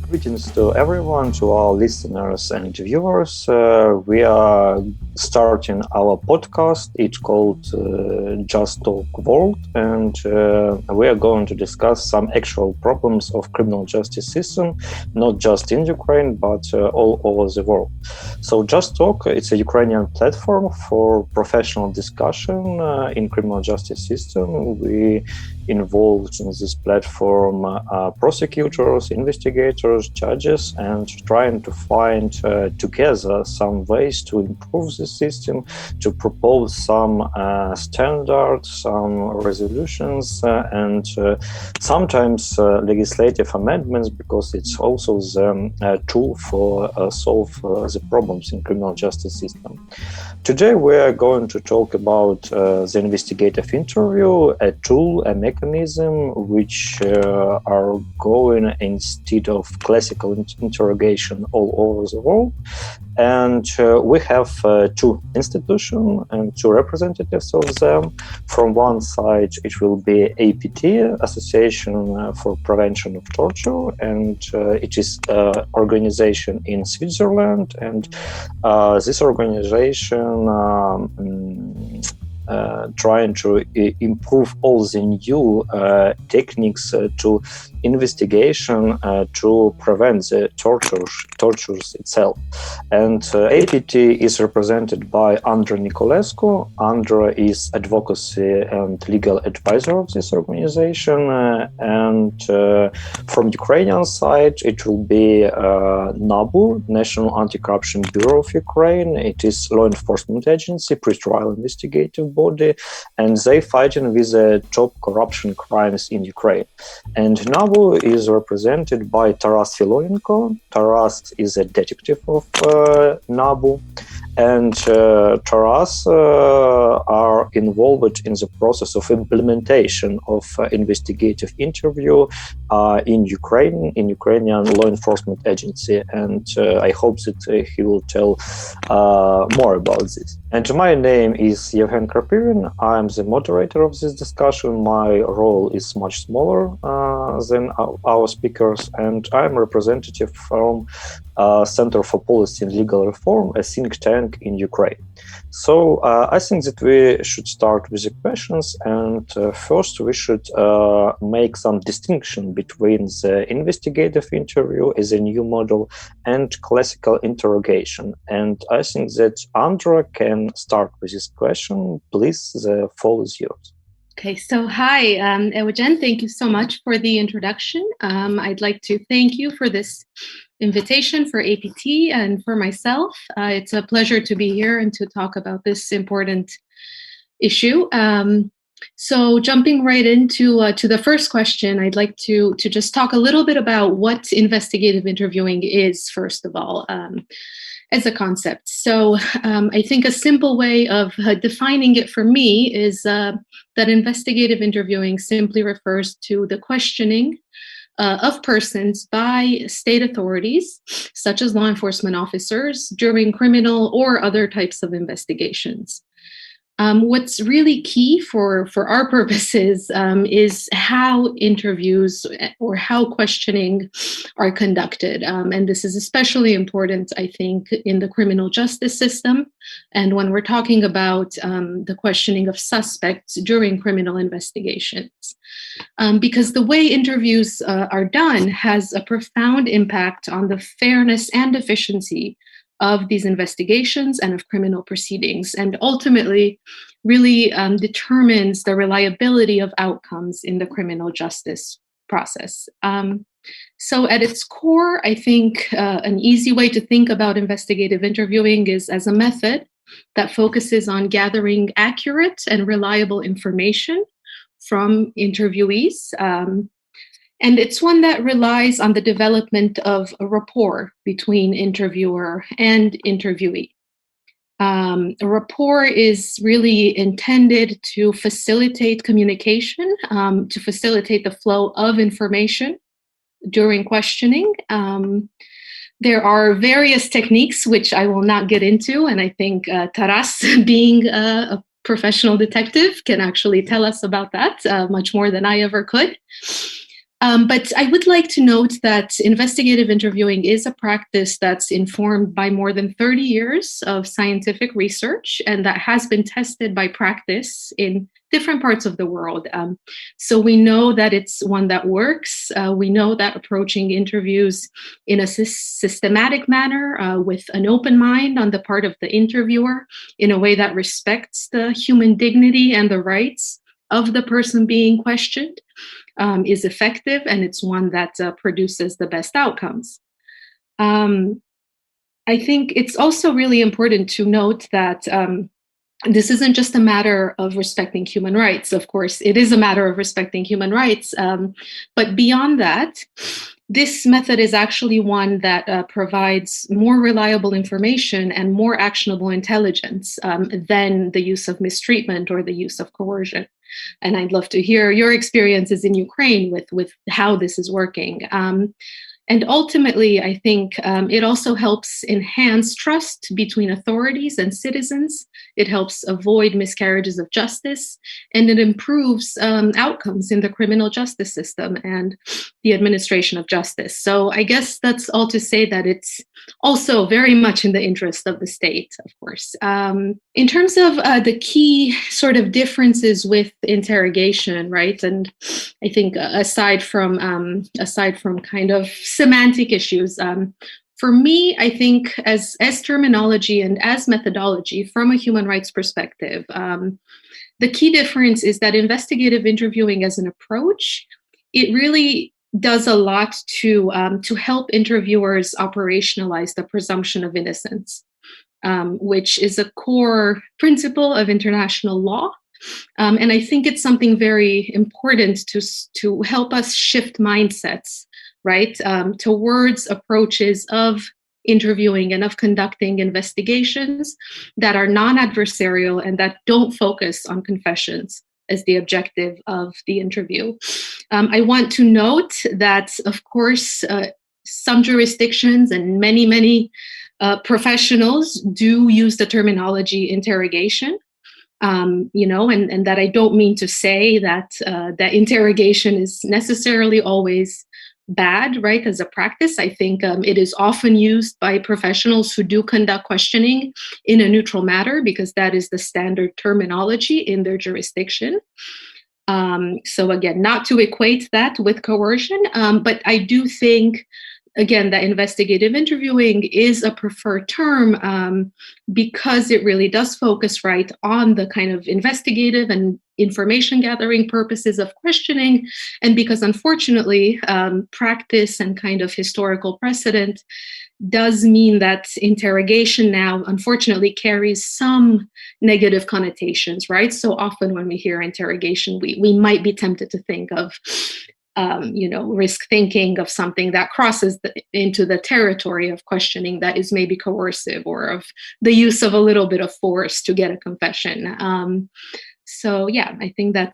Greetings to everyone, to our listeners and viewers. We are starting our podcast. It's called JustTalk World, and we are going to discuss some actual problems of criminal justice system, not just in Ukraine, but all over the world. So JustTalk, it's a Ukrainian platform for professional discussion in criminal justice system. We involved in this platform prosecutors, investigators, judges, and trying to find together some ways to improve the system, to propose some standards, some resolutions, and sometimes legislative amendments, because it's also the tool for solve the problems in criminal justice system. Today we are going to talk about the investigative interview, a tool, a mechanism which are going instead of classical interrogation all over the world. And we have two institutions and two representatives of them. From one side, it will be APT, Association for Prevention of Torture, and it is an organization in Switzerland. And this organization trying to improve all the new techniques to investigation to prevent the tortures itself. And APT is represented by Andrei Nicolescu. Andrei is advocacy and legal advisor of this organization. And from Ukrainian side, it will be NABU, National Anti-Corruption Bureau of Ukraine. It is law enforcement agency, pre-trial investigative body, and they fighting with the top corruption crimes in Ukraine. And NABU is represented by Taras Filoyenko. Taras is a detective of NABU, and Taras are involved in the process of implementation of investigative interview in Ukrainian law enforcement agency, and I hope that he will tell more about this. And my name is Yevhen Karpirin. I am the moderator of this discussion. My role is much smaller than our speakers, and I am representative from Center for Policy and Legal Reform, a think tank in Ukraine. So I think that we should start with the questions, and first we should make some distinction between the investigative interview as a new model and classical interrogation. And I think that Andra can start with this question. Please, the floor is yours. Okay, so hi, Eugen, thank you so much for the introduction. I'd like to thank you for this invitation for APT and for myself. It's a pleasure to be here and to talk about this important issue. So jumping right into to the first question, I'd like to just talk a little bit about what investigative interviewing is, first of all, as a concept. So I think a simple way of defining it for me is that investigative interviewing simply refers to the questioning of persons by state authorities, such as law enforcement officers, during criminal or other types of investigations. What's really key for our purposes is how interviews or how questioning are conducted. And this is especially important, I think, in the criminal justice system. And when we're talking about the questioning of suspects during criminal investigations. Because the way interviews are done has a profound impact on the fairness and efficiency of these investigations and of criminal proceedings, and ultimately really determines the reliability of outcomes in the criminal justice process. So at its core, I think an easy way to think about investigative interviewing is as a method that focuses on gathering accurate and reliable information from interviewees. And it's one that relies on the development of a rapport between interviewer and interviewee. A rapport is really intended to facilitate communication, to facilitate the flow of information during questioning. There are various techniques which I will not get into, and I think Taras, being a professional detective, can actually tell us about that much more than I ever could. But I would like to note that investigative interviewing is a practice that's informed by more than 30 years of scientific research, and that has been tested by practice in different parts of the world. So we know that it's one that works. We know that approaching interviews in a systematic manner with an open mind on the part of the interviewer in a way that respects the human dignity and the rights of the person being questioned is effective, and it's one that produces the best outcomes. I think it's also really important to note that this isn't just a matter of respecting human rights. Of course, it is a matter of respecting human rights. But beyond that, this method is actually one that provides more reliable information and more actionable intelligence than the use of mistreatment or the use of coercion. And I'd love to hear your experiences in Ukraine with how this is working. And ultimately, I think it also helps enhance trust between authorities and citizens. It helps avoid miscarriages of justice, and it improves outcomes in the criminal justice system and the administration of justice. So I guess that's all to say that it's also very much in the interest of the state, of course. In terms of the key sort of differences with interrogation, right? And I think aside from kind of semantic issues, for me, I think as terminology and as methodology from a human rights perspective, the key difference is that investigative interviewing as an approach, it really does a lot to help interviewers operationalize the presumption of innocence, which is a core principle of international law. And I think it's something very important to help us shift mindsets, right, towards approaches of interviewing and of conducting investigations that are non-adversarial and that don't focus on confessions as the objective of the interview. I want to note that, of course, some jurisdictions and many professionals do use the terminology interrogation. And that I don't mean to say that that interrogation is necessarily always bad, right, as a practice. I think it is often used by professionals who do conduct questioning in a neutral manner because that is the standard terminology in their jurisdiction. So again, not to equate that with coercion, but I do think, again, that investigative interviewing is a preferred term because it really does focus right on the kind of investigative and information gathering purposes of questioning. And because unfortunately, practice and kind of historical precedent does mean that interrogation now, unfortunately, carries some negative connotations, right? So often when we hear interrogation, we might be tempted to think of risk thinking of something that crosses into the territory of questioning that is maybe coercive or of the use of a little bit of force to get a confession. So yeah, I think that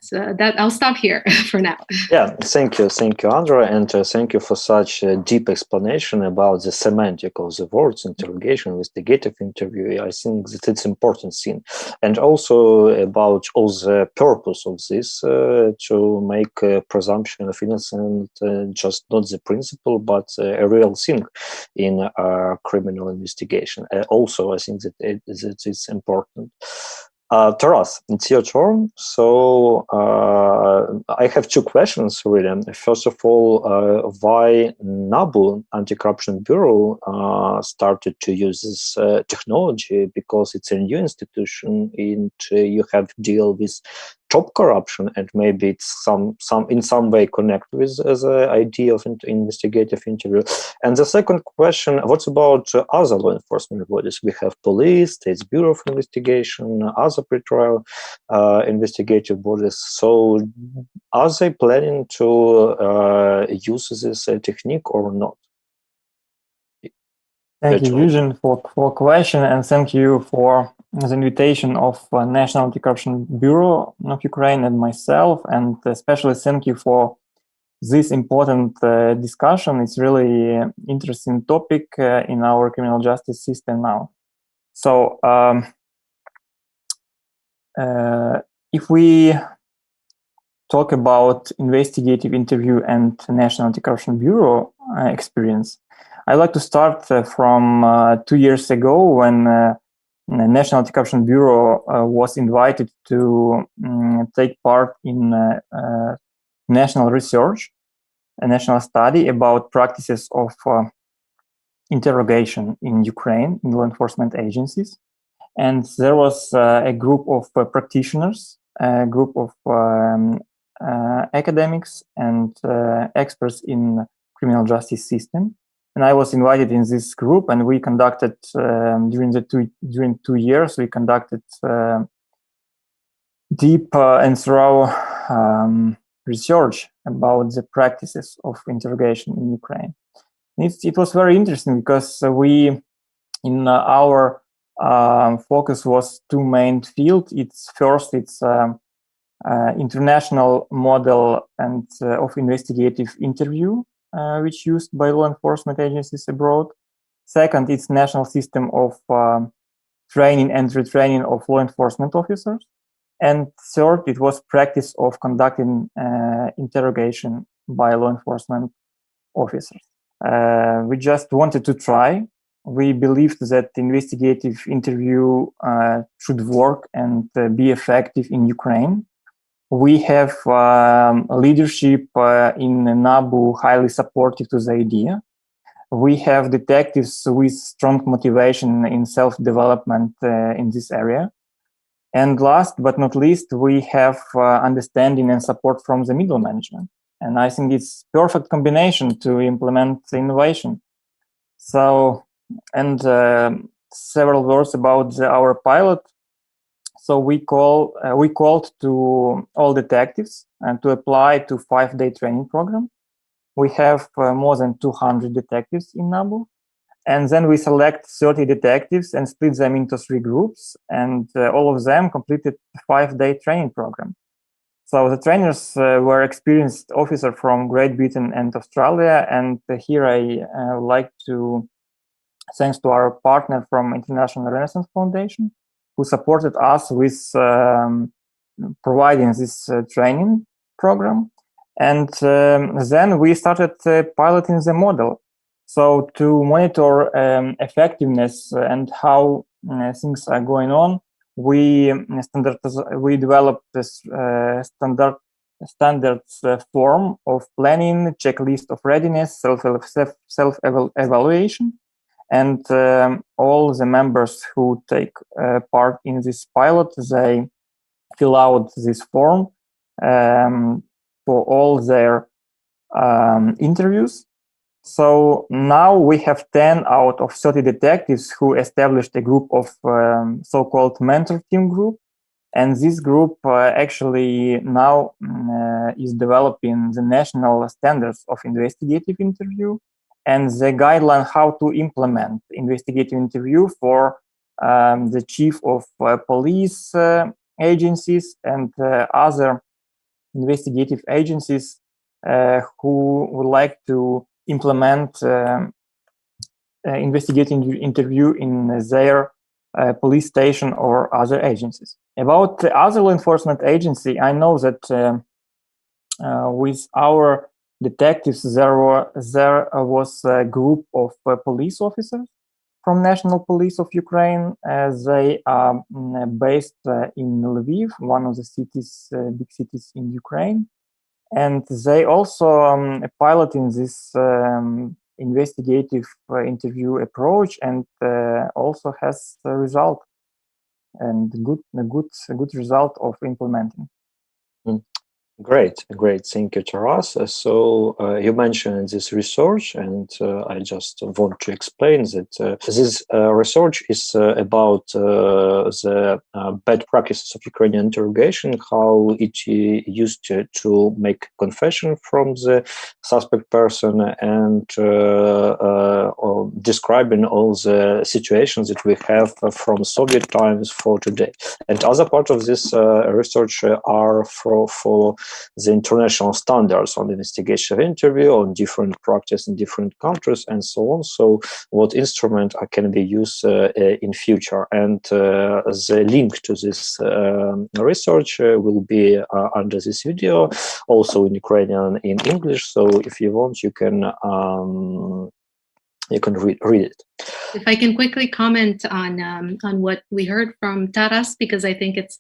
I'll stop here for now. Yeah, thank you, Andrea, and thank you for such a deep explanation about the semantic of the words interrogation, investigative interview. I think that it's important thing, and also about all the purpose of this to make a presumption of innocence just not the principle but a real thing in criminal investigation. Also, I think that it's important. Taras, it's your turn. So I have two questions, really. First of all, why NABU, Anti-Corruption Bureau, started to use this technology? Because it's a new institution and you have to deal with top corruption, and maybe it's in some way connect with the idea of investigative interview. And the second question, what about other law enforcement bodies? We have police, States Bureau of Investigation, other pretrial investigative bodies. So are they planning to use this technique or not? Thank you, Eugene, for question, and thank you for the invitation of National Anti-Corruption Bureau of Ukraine and myself, and especially thank you for this important discussion. It's really interesting topic in our criminal justice system now. So if we talk about investigative interview and National Anti-Corruption Bureau experience, I'd like to start from 2 years ago when the National Anti-Corruption Bureau was invited to take part in national research, a national study about practices of interrogation in Ukraine in law enforcement agencies. And there was a group of practitioners, a group of academics and experts in criminal justice system. And I was invited in this group, and we conducted during 2 years we conducted deep and thorough research about the practices of interrogation in Ukraine. It was very interesting because our focus was two main fields. It's international model and of investigative interview, which used by law enforcement agencies abroad. Second, it's national system of training and retraining of law enforcement officers. And third, it was practice of conducting interrogation by law enforcement officers. We just wanted to try. We believed that investigative interview should work and be effective in Ukraine. We have leadership in NABU highly supportive to the idea. We have detectives with strong motivation in self-development in this area. And last but not least, we have understanding and support from the middle management. And I think it's perfect combination to implement innovation. So, and several words about our pilot. So we called to all detectives and to apply to 5-day training program. We have more than 200 detectives in NABU. And then we select 30 detectives and split them into 3 groups. And all of them completed the 5-day training program. So the trainers were experienced officers from Great Britain and Australia. And here I would like to thanks to our partner from International Renaissance Foundation, who supported us with providing this training program. And then we started piloting the model. So to monitor effectiveness and how things are going on, we developed this standards form of planning, checklist of readiness, self-evaluation, and all the members who take part in this pilot, they fill out this form for all their interviews. So now we have 10 out of 30 detectives who established a group of so-called mentor team group. And this group actually now is developing the national standards of investigative interview and the guideline how to implement investigative interview for the chief of police agencies and other investigative agencies who would like to implement investigative interview in their police station or other agencies. About the other law enforcement agency, I know that with our detectives, there was a group of police officers from National Police of Ukraine. They are based in Lviv, one of the cities, big cities in Ukraine. And they also piloting this investigative interview approach and also has a result and a good result of implementing. Great. Thank you, Taras. So you mentioned this research, and I just want to explain that this research is about the bad practices of Ukrainian interrogation, how it used to make confession from the suspect person, and describing all the situations that we have from Soviet times for today. And other part of this research are for the international standards on investigative interview, on different practice in different countries, and so on. So what instrument can be used in future? And the link to this research will be under this video, also in Ukrainian, in English. So if you want, you can read it. If I can quickly comment on what we heard from Taras, because I think it's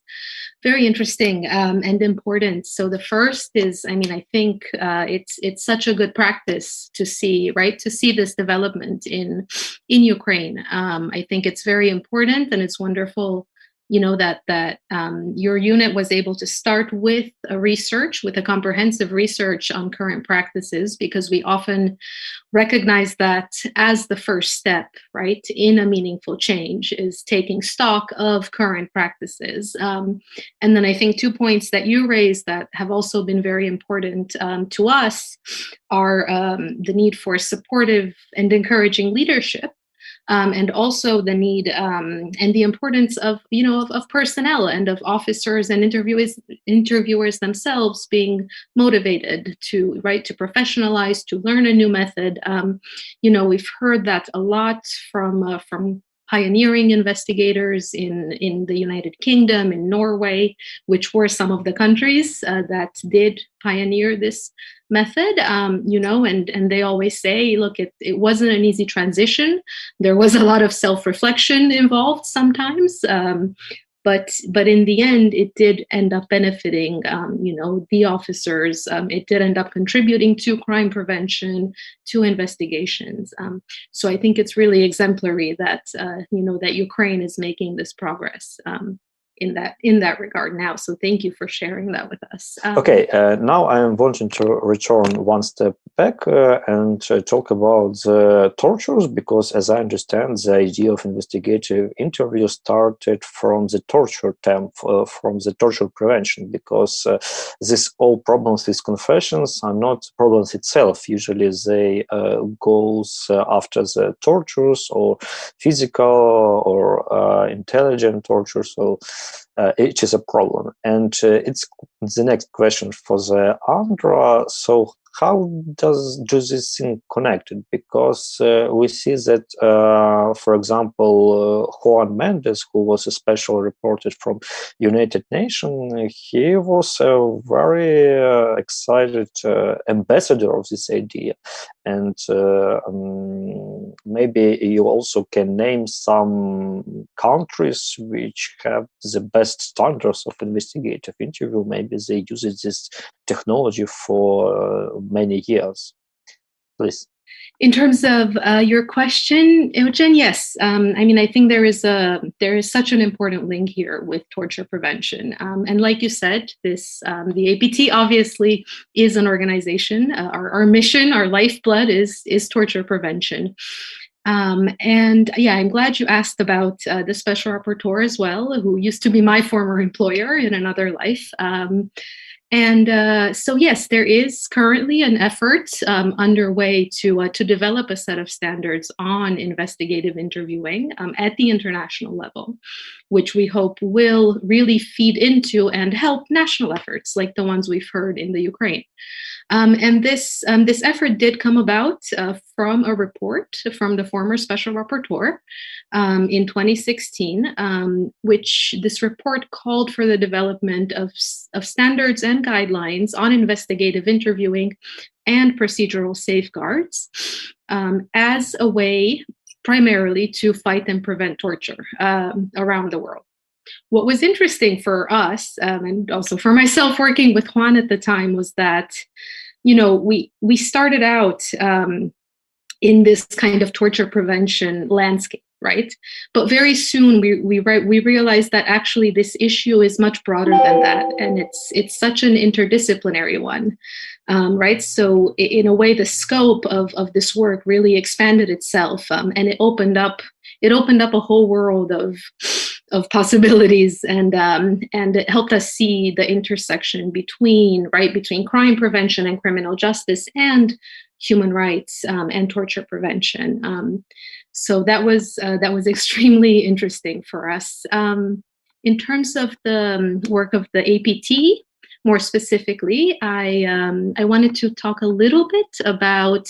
very interesting and important. So the first is, I mean, I think it's such a good practice to see, right, to see this development in Ukraine. I think it's very important, and it's wonderful, you know, that your unit was able to start with a comprehensive research on current practices, because we often recognize that as the first step, right, in a meaningful change is taking stock of current practices. And then I think 2 points that you raised that have also been very important to us are the need for supportive and encouraging leadership. And also the need and the importance of, you know, of personnel and of officers and interviewers themselves being motivated to professionalize, to learn a new method. You know, we've heard that a lot from pioneering investigators in the United Kingdom, in Norway, which were some of the countries that did pioneer this method, you know, and they always say, look, it wasn't an easy transition. There was a lot of self-reflection involved sometimes, but in the end, it did end up benefiting, you know, the officers. It did end up contributing to crime prevention, to investigations. So I think it's really exemplary that, you know, that Ukraine is making this progress in that regard now. So thank you for sharing that with us. Okay, now I am wanting to return one step back and talk about the tortures, because as I understand, the idea of investigative interview started from the torture term, from the torture prevention, because this all problems with confessions are not problems itself. Usually they goes after the tortures, or physical or intelligent torture. So it is a problem. And it's the next question for the Andra. So how do this thing connected? Because we see that, for example, Juan Mendes, who was a special reporter from United Nations, he was a very excited ambassador of this idea. And maybe you also can name some countries which have the best standards of investigative interview. Maybe they use this technology for many years. Please. In terms of your question, Eugen, yes. I mean, I think there is such an important link here with torture prevention. And like you said, the APT obviously is an organization. Our mission, our lifeblood is torture prevention. And yeah, I'm glad you asked about the special rapporteur as well, who used to be my former employer in another life. And so, yes, there is currently an effort underway to develop a set of standards on investigative interviewing at the international level, which we hope will really feed into and help national efforts like the ones we've heard in the Ukraine. And this effort did come about from a report from the former special rapporteur in 2016, which this report called for the development of standards and guidelines on investigative interviewing and procedural safeguards as a way primarily to fight and prevent torture around the world. What was interesting for us, and also for myself working with Juan at the time, was that, you know, we started out in this kind of torture prevention landscape, right? But very soon we realized that actually this issue is much broader than that, and it's such an interdisciplinary one, right? So in a way, the scope of this work really expanded itself, and it opened up a whole world of possibilities, and it helped us see the intersection between crime prevention and criminal justice, and human rights and torture prevention. So that was extremely interesting for us. In terms of the work of the APT, more specifically, I wanted to talk a little bit about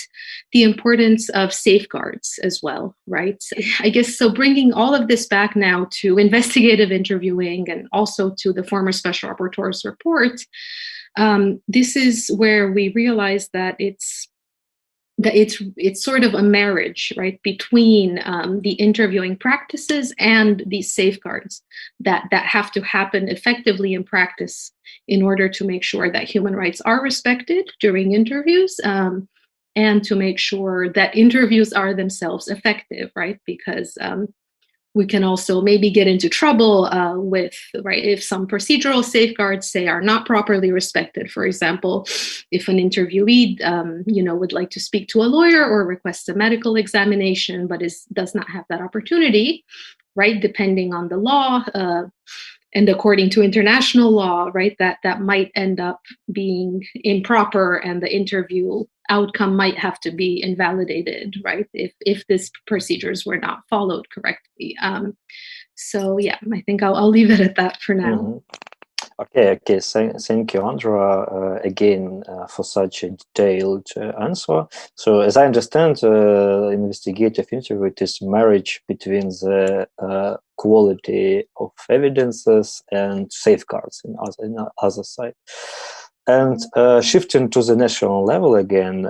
the importance of safeguards as well, right? I guess so bringing all of this back now to investigative interviewing and also to the former Special Rapporteur's report, this is where we realize that it's sort of a marriage, right, between the interviewing practices and these safeguards that have to happen effectively in practice in order to make sure that human rights are respected during interviews, and to make sure that interviews are themselves effective, right? Because we can also maybe get into trouble with, right, if some procedural safeguards, say, are not properly respected. For example, if an interviewee, would like to speak to a lawyer or request a medical examination, but does not have that opportunity, right, depending on the law, and according to international law, right, that might end up being improper, and the interview outcome might have to be invalidated, right, if these procedures were not followed correctly. So yeah, I think I'll leave it at that for now. Mm-hmm. Okay. Thank you, Andra, again for such a detailed answer. So, as I understand, investigative interview, it is marriage between the quality of evidences and safeguards in other side. And shifting to the national level again,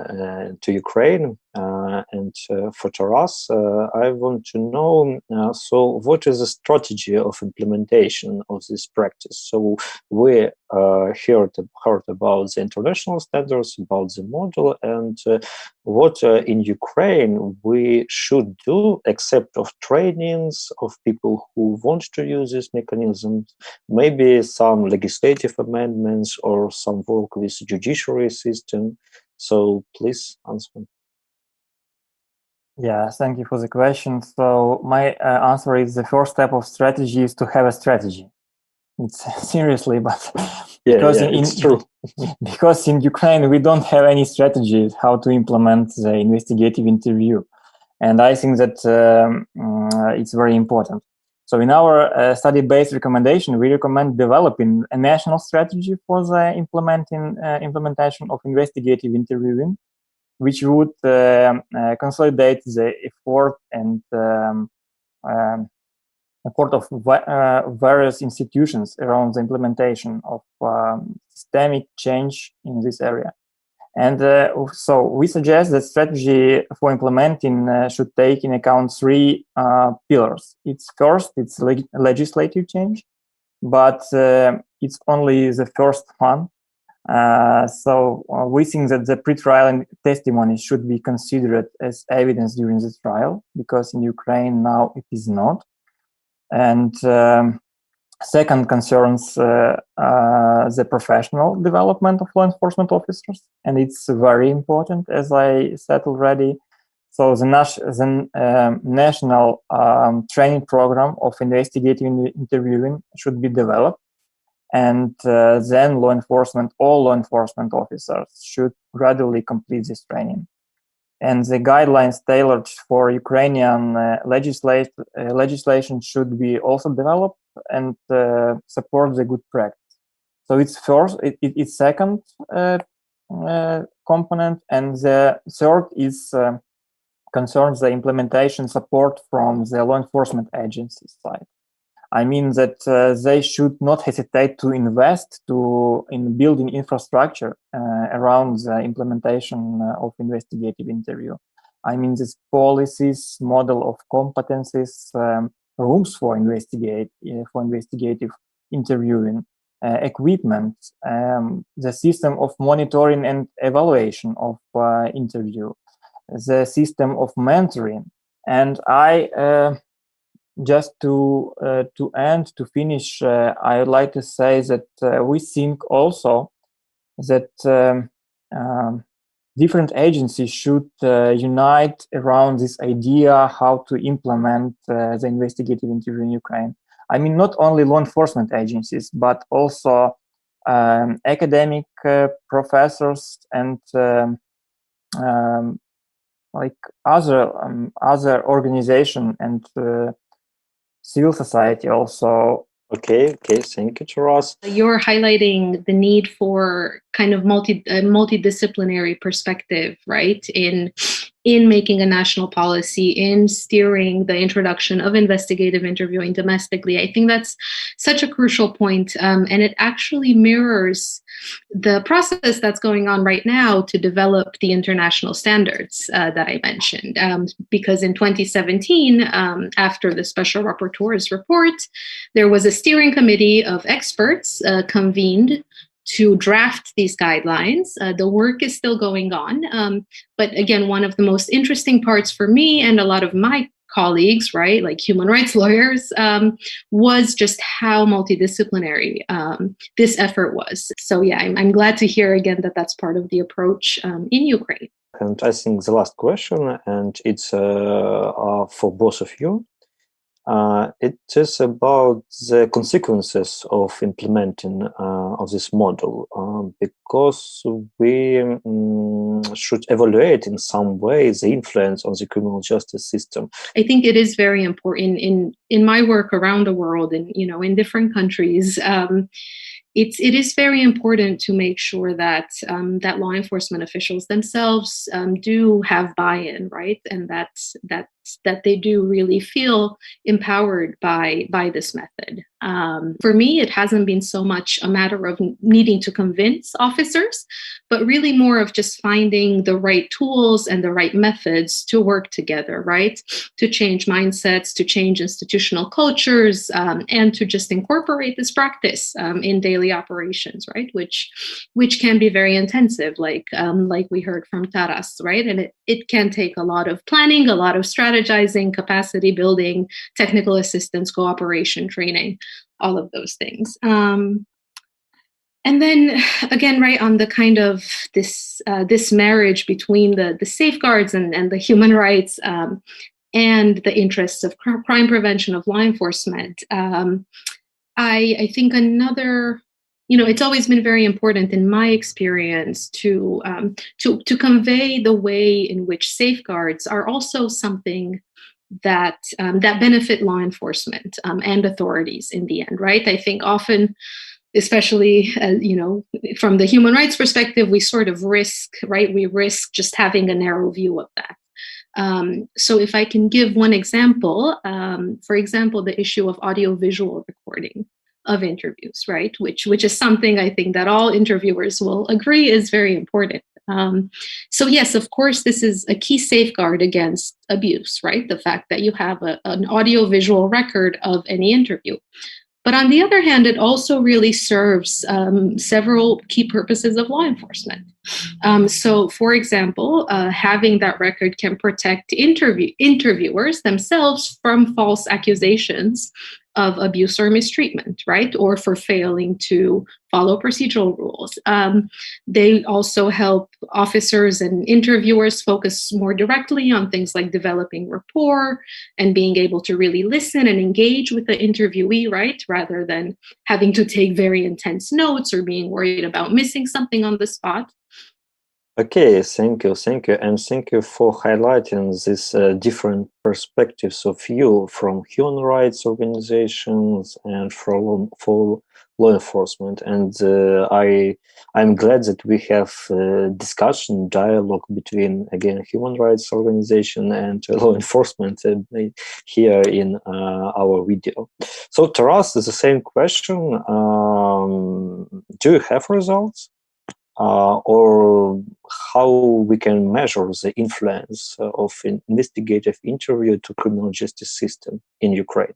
to Ukraine, and for Taras, I want to know, so what is the strategy of implementation of this practice? So we heard about the international standards, about the model, and what in Ukraine we should do, except of trainings of people who want to use these mechanisms, maybe some legislative amendments or some work with judiciary system. So please answer. Yeah, thank you for the question. So my answer is the first step of strategy is to have a strategy. It's seriously, but it's true. Because in Ukraine we don't have any strategy how to implement the investigative interview, and I think that it's very important. So in our study-based recommendation, we recommend developing a national strategy for the implementation of investigative interviewing, which would consolidate the effort and effort of various institutions around the implementation of systemic change in this area. And so we suggest that strategy for implementing should take in account three pillars. It's legislative change, but it's only the first one. So we think that the pre-trial testimony should be considered as evidence during the trial, because in Ukraine now it is not. And second concerns the professional development of law enforcement officers, and it's very important, as I said already. So the national training program of investigative interviewing should be developed, and then all law enforcement officers should gradually complete this training. And the guidelines tailored for Ukrainian legislation should be also developed and support the good practice. So it's second component, and the third is concerns the implementation support from the law enforcement agencies side. I mean that they should not hesitate to invest in building infrastructure around the implementation of investigative interview. I mean this policies, model of competencies, rooms for investigative interviewing, equipment, the system of monitoring and evaluation of interview, the system of mentoring, and just to finish, I would like to say that we think also that different agencies should unite around this idea how to implement the investigative interview in Ukraine. I mean, not only law enforcement agencies, but also academic professors and like other organization and civil society also Okay, thank you, Taras. You're highlighting the need for kind of multidisciplinary perspective, right? In making a national policy, in steering the introduction of investigative interviewing domestically. I think that's such a crucial point, and it actually mirrors the process that's going on right now to develop the international standards that I mentioned. Because in 2017, after the Special Rapporteur's report, there was a steering committee of experts convened to draft these guidelines. The work is still going on. But again, one of the most interesting parts for me and a lot of my colleagues, right, like human rights lawyers, was just how multidisciplinary this effort was. So yeah, I'm glad to hear again that that's part of the approach in Ukraine. And I think the last question, and it's for both of you. It is about the consequences of implementing of this model, because we should evaluate in some way the influence on the criminal justice system. I think it is very important in my work around the world and in different countries. It is very important to make sure that that law enforcement officials themselves do have buy-in, right, and that they do really feel empowered by this method. For me, it hasn't been so much a matter of needing to convince officers, but really more of just finding the right tools and the right methods to work together, right? To change mindsets, to change institutional cultures, and to just incorporate this practice in daily operations, right? Which can be very intensive, like we heard from Taras, right? And it can take a lot of planning, a lot of strategizing, capacity building, technical assistance, cooperation, training, all of those things. And then again, right, on the kind of this marriage between the safeguards and the human rights and the interests of crime prevention of law enforcement, I think another, it's always been very important in my experience to convey the way in which safeguards are also something that benefit law enforcement and authorities in the end, right? I think often, especially from the human rights perspective, we sort of risk, right? We risk just having a narrow view of that. So if I can give one example, for example, the issue of audiovisual recording of interviews, right? Which is something I think that all interviewers will agree is very important. So yes, of course, this is a key safeguard against abuse, right? The fact that you have an audiovisual record of any interview. But on the other hand, it also really serves several key purposes of law enforcement. So, for example, having that record can protect interviewers themselves from false accusations of abuse or mistreatment, right? Or for failing to follow procedural rules. They also help officers and interviewers focus more directly on things like developing rapport and being able to really listen and engage with the interviewee, right? Rather than having to take very intense notes or being worried about missing something on the spot. Okay, thank you, and thank you for highlighting these different perspectives of view from human rights organizations and for law enforcement. And I'm glad that we have discussion, dialogue between, again, human rights organization and law enforcement here in our video. So Taras, is the same question. Do you have results? Or how we can measure the influence of an investigative interview to criminal justice system in Ukraine?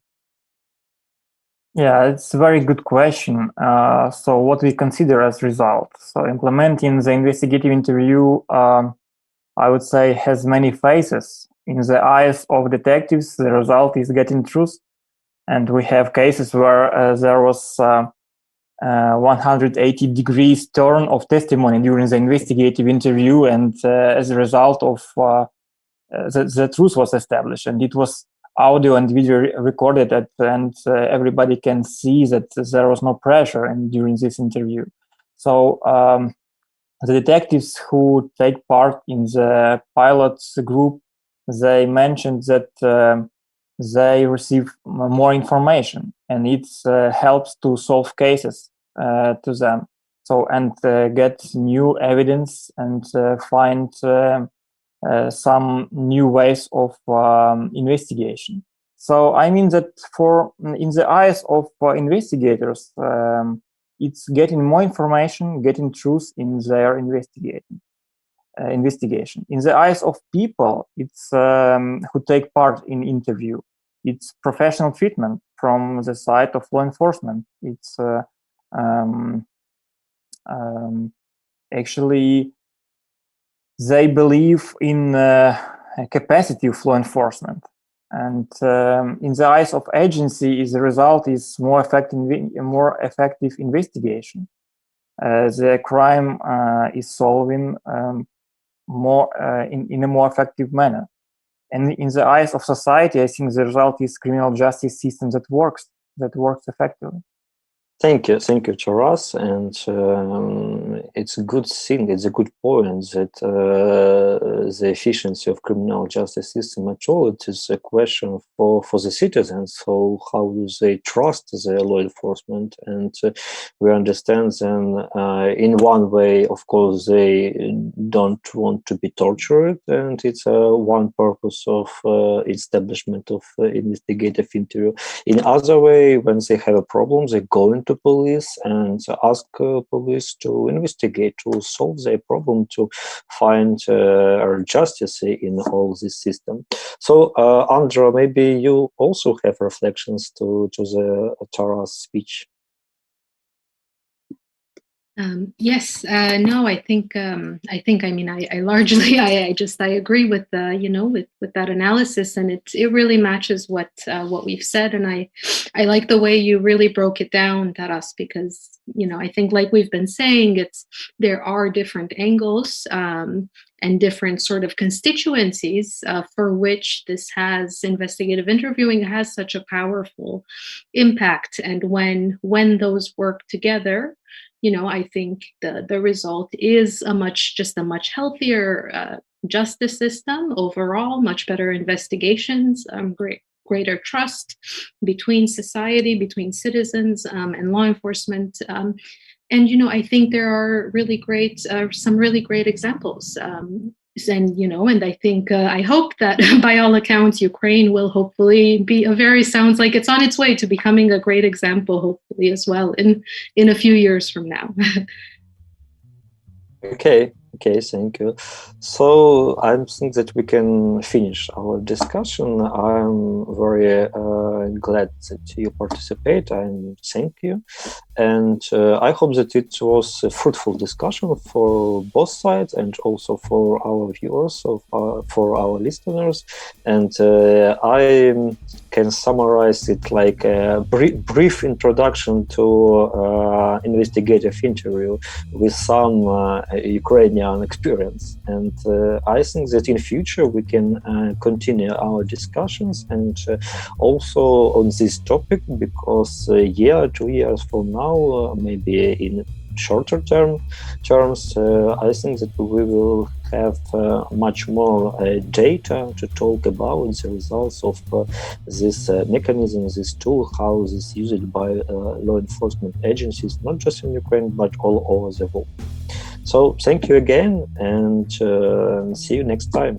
Yeah, it's a very good question. So what we consider as results. So implementing the investigative interview, I would say, has many phases. In the eyes of detectives, the result is getting truth. And we have cases where there was 180 degrees turn of testimony during the investigative interview, and as a result of the truth was established, and it was audio and video recorded, and everybody can see that there was no pressure during this interview. So the detectives who take part in the pilot group, they mentioned that they receive more information, and it helps to solve cases to them. So, and get new evidence and find some new ways of investigation. So I mean that in the eyes of investigators, it's getting more information, getting truth in their investigation. In the eyes of people, it's who take part in interview. It's professional treatment from the side of law enforcement. It's actually they believe in capacity of law enforcement, and in the eyes of agency, the result is more effective investigation. The crime is solving more in a more effective manner. And in the eyes of society, I think the result is criminal justice system that works effectively. Thank you, Taras. And it's a good thing, it's a good point that the efficiency of criminal justice system at all, it is a question for the citizens. So how do they trust the law enforcement? And we understand then in one way, of course, they don't want to be tortured. And it's one purpose of establishment of investigative interview. In other way, when they have a problem, they go into police and ask police to investigate, to solve their problem, to find justice in all this system. So, Andra, maybe you also have reflections to the Taras speech. Yes, no, I think, I mean, I largely, I agree with, with that analysis, and it really matches what we've said. And I like the way you really broke it down, Taras, because, I think like we've been saying, there are different angles, and different sort of constituencies for which this investigative interviewing has such a powerful impact. And when those work together, I think the result is a much healthier justice system overall, much better investigations, greater trust between society, between citizens, and law enforcement. And I think there are some really great examples. And I think I hope that by all accounts, Ukraine will hopefully be sounds like it's on its way to becoming a great example, hopefully as well in a few years from now. Okay, thank you. So I think that we can finish our discussion. I'm very glad that you participate. Thank you. And I hope that it was a fruitful discussion for both sides and also for our viewers, for our listeners. And I can summarize it like a brief introduction to investigative interview with some Ukrainian experience. And I think that in future we can continue our discussions and also on this topic, because 2 years from now, maybe in shorter terms, I think that we will have much more data to talk about the results of this mechanism, this tool, how this is used by law enforcement agencies, not just in Ukraine, but all over the world. So thank you again, and see you next time.